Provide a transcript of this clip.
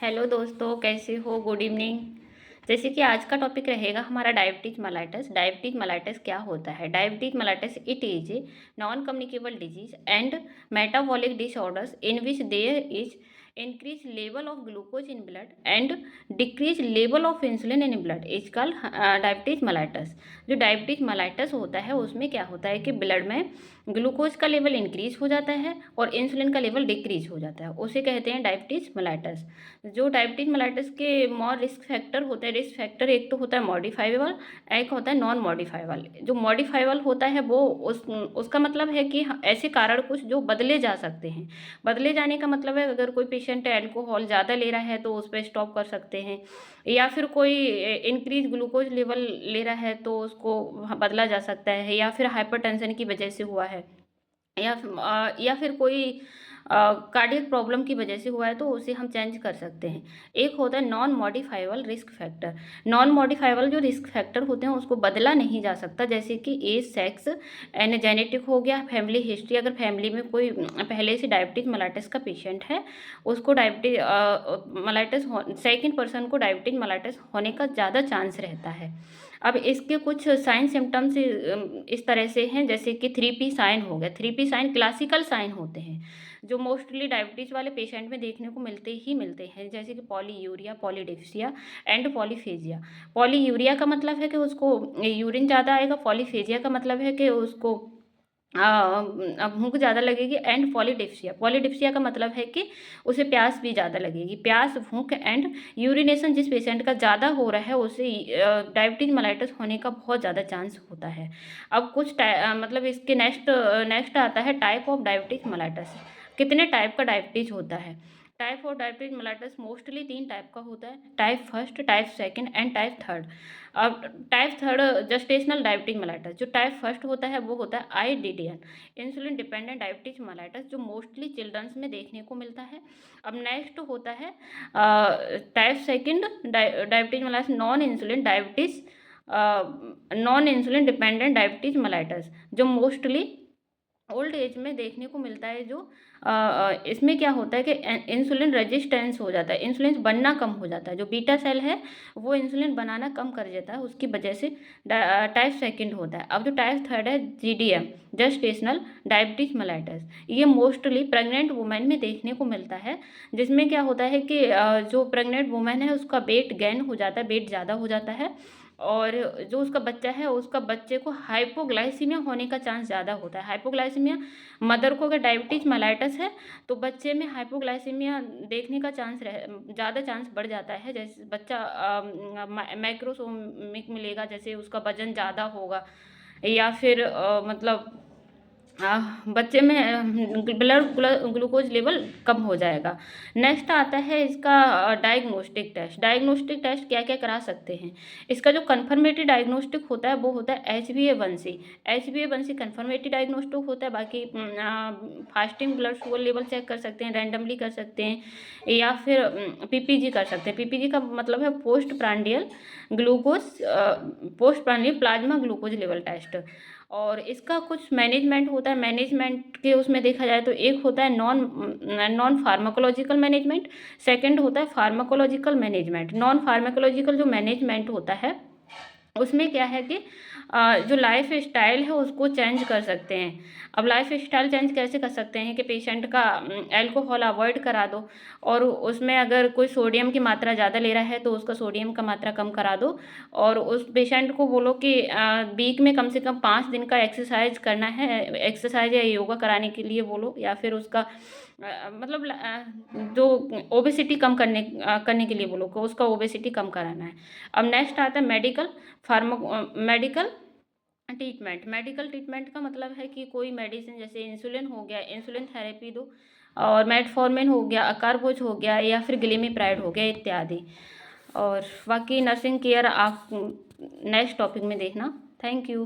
Hello दोस्तों, कैसे हो? Good evening. जैसे कि आज का टॉपिक रहेगा हमारा डायबिटीज मेलाइटस। डायबिटीज मेलाइटस क्या होता है? Diabetes mellitus it is a non communicable disease and metabolic disorders in which there is increase level of glucose in blood and decrease level of insulin in blood is called diabetes mellitus. जो diabetes mellitus होता है उसमें क्या होता है कि blood में glucose का लेवल इंक्रीज हो जाता है और इंसुलिन का लेवल डिक्रीज हो जाता है, उसे कहते हैं डायबिटीज मेलाइटस। जो डायबिटीज मेलाइटस के मोर रिस्क फैक्टर होते हैं, रिस्क फैक्टर एक तो होता है मॉडिफाइबल, एक होता है नॉन मॉडिफाइबल। जो मॉडिफाइबल होता है वो उसका मतलब है कि ऐसे कारण कुछ जो बदले जा सकते हैं। बदले जाने का मतलब है अगर कोई पेशेंट अल्कोहल ज़्यादा ले रहा है तो उस पर स्टॉप कर सकते हैं, या फिर कोई इंक्रीज ग्लूकोज लेवल ले रहा है तो उसको बदला जा सकता है, या फिर हाइपरटेंशन की वजह से हुआ है, या फिर कोई कार्डियक प्रॉब्लम की वजह से हुआ है तो उसे हम चेंज कर सकते हैं। एक होता है non modifiable risk factor. Non modifiable जो रिस्क फैक्टर होते हैं उसको बदला नहीं जा सकता, जैसे कि एज, सेक्स एंड जेनेटिक हो गया, फैमिली हिस्ट्री। अगर फैमिली में कोई पहले से डायबिटीज मेलाइटस का पेशेंट है, उसको डायबिटीज मेलाइटस सेकेंड पर्सन को डायबिटीज मेलाइटस होने का ज़्यादा चांस रहता है। अब इसके कुछ साइन सिम्टम्स इस तरह से हैं, जैसे कि 3P साइन हो गया। 3P साइन क्लासिकल साइन होते हैं जो मोस्टली डायबिटीज़ वाले पेशेंट में देखने को मिलते हैं, जैसे कि polyuria, polydipsia and polyphagia. Polyuria का मतलब है कि उसको यूरिन ज़्यादा आएगा, पॉलीफेजिया का मतलब है कि उसको भूख ज़्यादा लगेगी, एंड पॉलीडिप्सिया, पॉलीडिप्सिया का मतलब है कि उसे प्यास भी ज़्यादा लगेगी। प्यास, भूख एंड यूरिनेशन जिस पेशेंट का ज़्यादा हो रहा है उसे डायबिटीज मेलाइटस होने का बहुत ज़्यादा चांस होता है। अब कुछ मतलब इसके नेक्स्ट आता है टाइप ऑफ डायबिटीज मेलाइटस। कितने टाइप का डायबिटीज होता है? Type of diabetes mellitus mostly 3 type का होता है, type first, type second and type third. अब type third gestational diabetes mellitus. जो टाइप फर्स्ट होता है वो होता है IDDN, insulin dependent diabetes mellitus, जो मोस्टली चिल्ड्रंस में देखने को मिलता है। अब नेक्स्ट होता है type second diabetes mellitus, non insulin dependent diabetes mellitus, जो मोस्टली ओल्ड एज में देखने को मिलता है। जो इसमें क्या होता है कि इंसुलिन रेजिस्टेंस हो जाता है, इंसुलिन बनना कम हो जाता है। जो बीटा सेल है वो इंसुलिन बनाना कम कर देता है, उसकी वजह से टाइप सेकंड होता है। अब जो टाइप थर्ड है GDM, जेस्टेशनल डायबिटीज मेलाइटस, ये मोस्टली प्रेग्नेंट वुमेन में देखने को मिलता है, जिसमें क्या होता है कि जो प्रेग्नेंट वुमेन है उसका वेट गेन हो जाता है, वेट ज़्यादा हो जाता है, और जो उसका बच्चा है उसका बच्चे को हाइपोग्लाइसीमिया होने का चांस ज़्यादा होता है। हाइपोग्लाइसीमिया, मदर को अगर डायबिटीज मेलाइटस है तो बच्चे में हाइपोग्लाइसीमिया देखने का ज़्यादा चांस बढ़ जाता है। जैसे बच्चा मैक्रोसोमिक मिलेगा, जैसे उसका वजन ज़्यादा होगा, या फिर मतलब बच्चे में ब्लड ग्लूकोज लेवल कम हो जाएगा। नेक्स्ट आता है इसका डायग्नोस्टिक टेस्ट। डायग्नोस्टिक टेस्ट क्या क्या करा सकते हैं? इसका जो कन्फर्मेटरी डायग्नोस्टिक होता है वो होता है HbA1c। HbA1c कन्फर्मेटरी डायग्नोस्टिक होता है। बाकी fasting blood sugar level check कर सकते हैं, रैंडमली कर सकते हैं, या फिर PPG कर सकते हैं। PPG का मतलब है post prandial plasma glucose level test. और इसका कुछ मैनेजमेंट होता है। मैनेजमेंट के उसमें देखा जाए तो एक होता है नॉन फार्माकोलॉजिकल मैनेजमेंट, सेकंड होता है फार्माकोलॉजिकल मैनेजमेंट। नॉन फार्माकोलॉजिकल जो मैनेजमेंट होता है उसमें क्या है कि जो लाइफ स्टाइल है उसको चेंज कर सकते हैं। अब लाइफ स्टाइल चेंज कैसे कर सकते हैं कि पेशेंट का अल्कोहल अवॉइड करा दो, और उसमें अगर कोई सोडियम की मात्रा ज़्यादा ले रहा है तो उसका सोडियम का मात्रा कम करा दो, और उस पेशेंट को बोलो कि वीक में कम से कम 5 दिन का एक्सरसाइज करना है, एक्सरसाइज या योगा कराने के लिए बोलो, या फिर उसका मतलब जो ओबेसिटी कम करने के लिए बोलो कि उसका ओबेसिटी कम कराना है। अब नेक्स्ट आता है मेडिकल ट्रीटमेंट। मेडिकल ट्रीटमेंट का मतलब है कि कोई मेडिसिन, जैसे इंसुलिन हो गया, इंसुलिन थेरेपी दो, और मेटफॉर्मिन हो गया, अकारबोज हो गया, या फिर ग्लिमिप्राइड हो गया इत्यादि। और बाकी नर्सिंग केयर आप नेक्स्ट टॉपिक में देखना। Thank you.